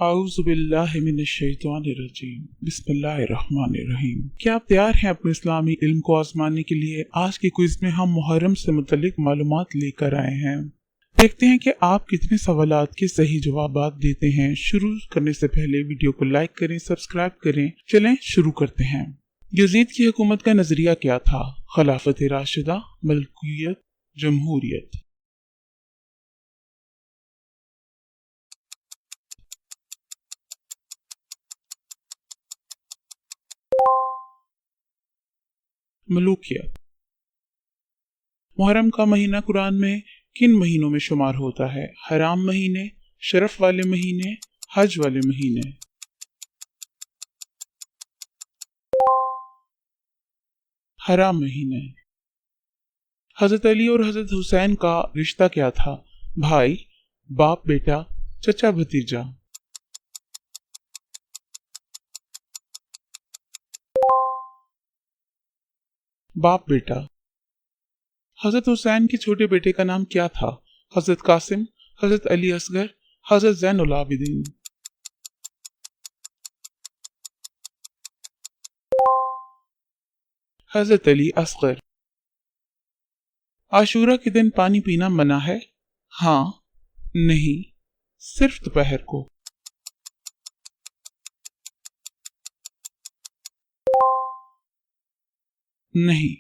आऊज़ुबिल्लाहिमिनश्शैतानिर्रजीम बिस्मिल्लाहिर्रहमानिर्रहीम। क्या आप तैयार हैं अपने इस्लामी इल्म को आजमाने के लिए? आज के क्विज में हम मुहर्रम से मुतल्लिक मालूमात लेकर आए हैं। देखते हैं कि आप कितने सवालात के सही जवाबात देते हैं। शुरू करने से पहले वीडियो को लाइक करें, सब्सक्राइब करें। चलें शुरू करते हैं। यजीद की हुकूमत का नजरिया क्या था? खिलाफत राशिदा, मलकियत, जमहूरियत। मलूकियत। मुहर्रम का महीना कुरान में किन महीनों में शुमार होता है? हराम महीने, शरफ वाले महीने, हज वाले महीने। हराम महीने। हजरत अली और हजरत हुसैन का रिश्ता क्या था? भाई, बाप बेटा, चचा भतीजा। बाप बेटा। हजरत हुसैन के छोटे बेटे का नाम क्या था? हजरत कासिम, हजरत अली असगर, हजरत ज़ैनुल आबिदीन। हजरत अली असगर। आशूरा के दिन पानी पीना मना है? हाँ, नहीं, सिर्फ दोपहर को। नहीं।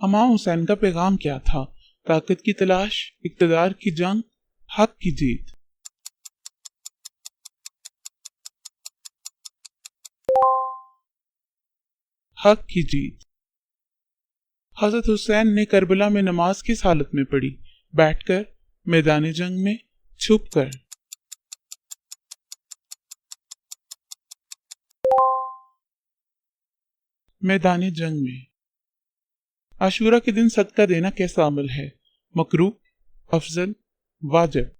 इमाम हुसैन का पैगाम क्या था? ताकत की तलाश, इक़्तिदार की जंग, हक की जीत। हक की जीत। हजरत हुसैन ने करबला में नमाज किस हालत में पढ़ी? बैठकर, मैदान जंग में, छुपकर। मैदान जंग में। आशूरा के दिन सदका देना कैसा अमल है? मकरूह, अफजल, वाजिब।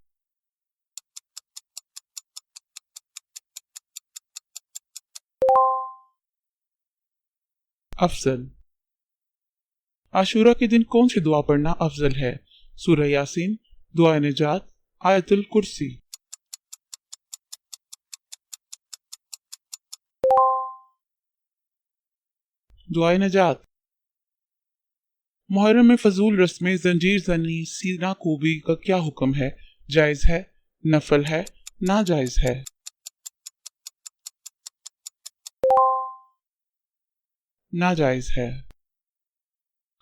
अफजल। आशूरा के दिन कौन सी दुआ पढ़ना अफजल है? सूरह यासीन, दुआ निजात, आयतुल कुर्सी। दुआ निजात। मुहर्रम में फजूल रस्में, जंजीर जनी, सीना कोबी का क्या हुक्म है? जायज है, नफल है, नाजायज है। नाजायज है।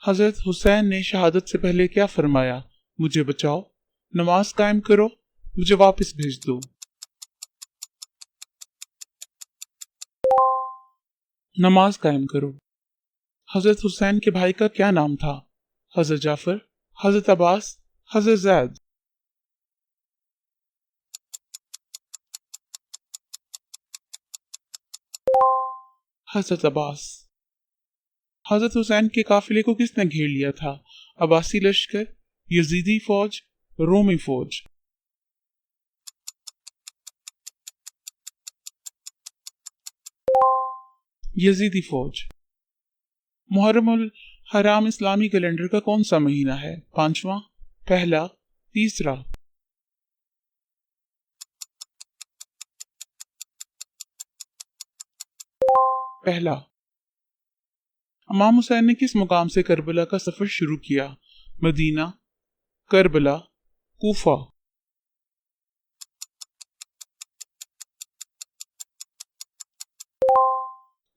हजरत हुसैन ने शहादत से पहले क्या फरमाया? मुझे बचाओ, नमाज कायम करो, मुझे वापस भेज दो। नमाज कायम करो। हजरत हुसैन के भाई का क्या नाम था? हजरत जाफर, हजरत अब्बास, हजरत जैद। हजरत अब्बास। हजरत हुसैन के काफिले को किसने घेर लिया था? अब्बासी लश्कर, यजीदी फौज, रोमी फौज। यजीदी फौज। मुहर्रम उल हराम इस्लामी कैलेंडर का कौन सा महीना है? पांचवा, पहला, तीसरा। पहला। इमाम हुसैन ने किस मुकाम से करबला का सफर शुरू किया? Medina, Karbala, Kufa.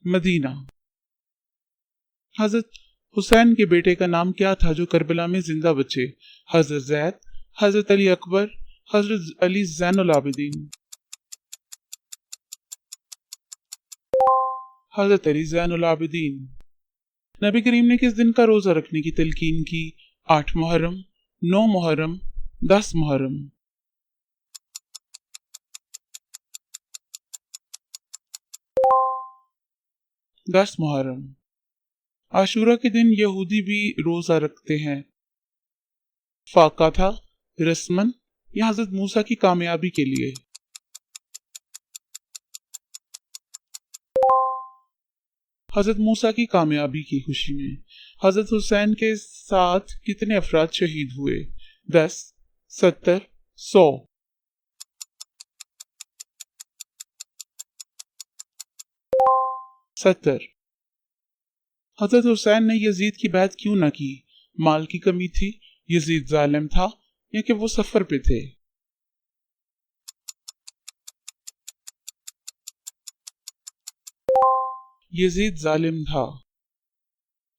मदीना। हजरत हुसैन के बेटे का नाम क्या था जो करबला में जिंदा बचे? हजरत जैद, हजरत अली अकबर, हजरत अली ज़ैनुल आबिदीन। हजरत अली ज़ैनुल आबिदीन। नबी करीम ने किस दिन का रोजा रखने की तलकीन की? 8 मुहर्रम, 9 मुहर्रम, 10 मुहर्रम। 10 मुहर्रम। आशूरा के दिन यहूदी भी रोजा रखते हैं। फाका था, रस्मन, या हजरत मूसा की कामयाबी के लिए? हजरत मूसा की कामयाबी की खुशी में। हजरत हुसैन के साथ कितने अफराद शहीद हुए? 10, 70, 100। 70। हजरत हुसैन ने यजीद की बैत क्यों न की? माल की कमी थी, यजीद जालिम था या कि वो सफर पे थे? यजीद जालिम था।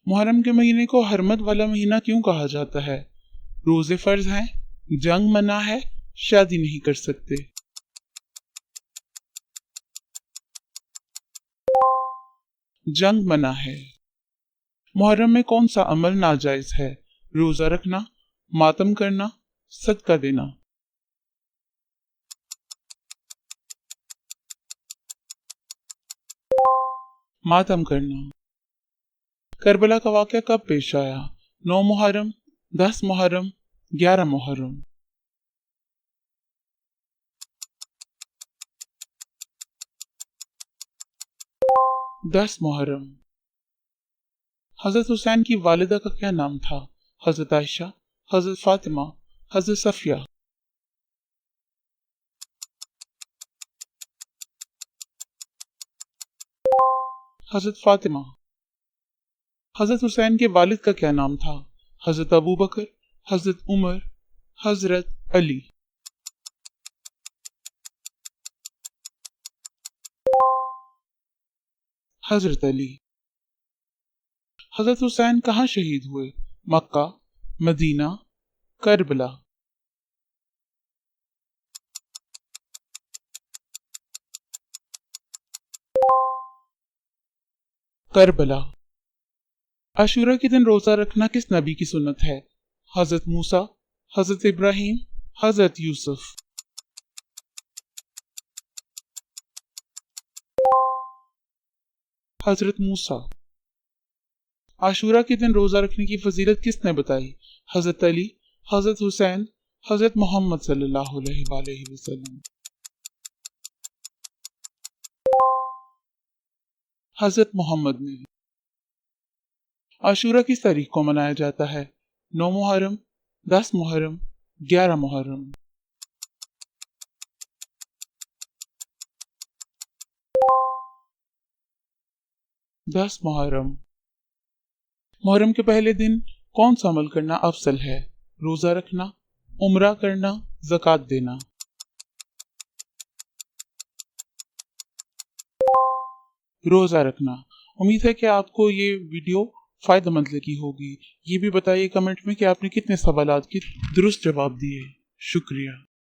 मुहर्रम के महीने को हरमत वाला महीना क्यों कहा जाता है? रोजे फर्ज हैं, जंग मना है, शादी नहीं कर सकते। जंग मना है। मुहर्रम में कौन सा अमल नाजायज है? रोजा रखना, मातम करना, सदका देना। मातम करना। करबला का वाक़या कब पेश आया? 9 मुहर्रम, 10 मुहर्रम, 11 मुहर्रम। 10 मुहर्रम। हजरत हुसैन की वालिदा का क्या नाम था? हजरत आयशा, हजरत फातिमा, हजरत सफिया। हजरत फातिमा। हजरत हुसैन के वालिद का क्या नाम था? हजरत अबू बकर, हजरत उमर, हजरत अली। हजरत अली। हजरत हुसैन कहाँ शहीद हुए? मक्का, मदीना, करबला। करबला। आशूरा के दिन रोजा रखना किस नबी की सुन्नत है? हजरत मूसा, हजरत इब्राहिम, हजरत यूसुफ। हजरत मूसा। आशूरा के दिन रोजा रखने की फजीलत किसने बताई? हजरत अली, हजरत हुसैन, हजरत मोहम्मद सल्लल्लाहु अलैहि वसल्लम। हजरत मोहम्मद ने। आशूरा किस तारीख को मनाया जाता है? 9 मुहर्रम, 10 मुहर्रम, 11 मुहर्रम। दस मुहर्रम। मुहर्रम के पहले दिन कौन सा अमल करना अफजल है? रोजा रखना, उम्रा करना, ज़कात देना। रोजा रखना। उम्मीद है कि आपको ये वीडियो फायदेमंद लगी होगी। ये भी बताइए कमेंट में कि आपने कितने सवालात के दुरुस्त जवाब दिए। शुक्रिया।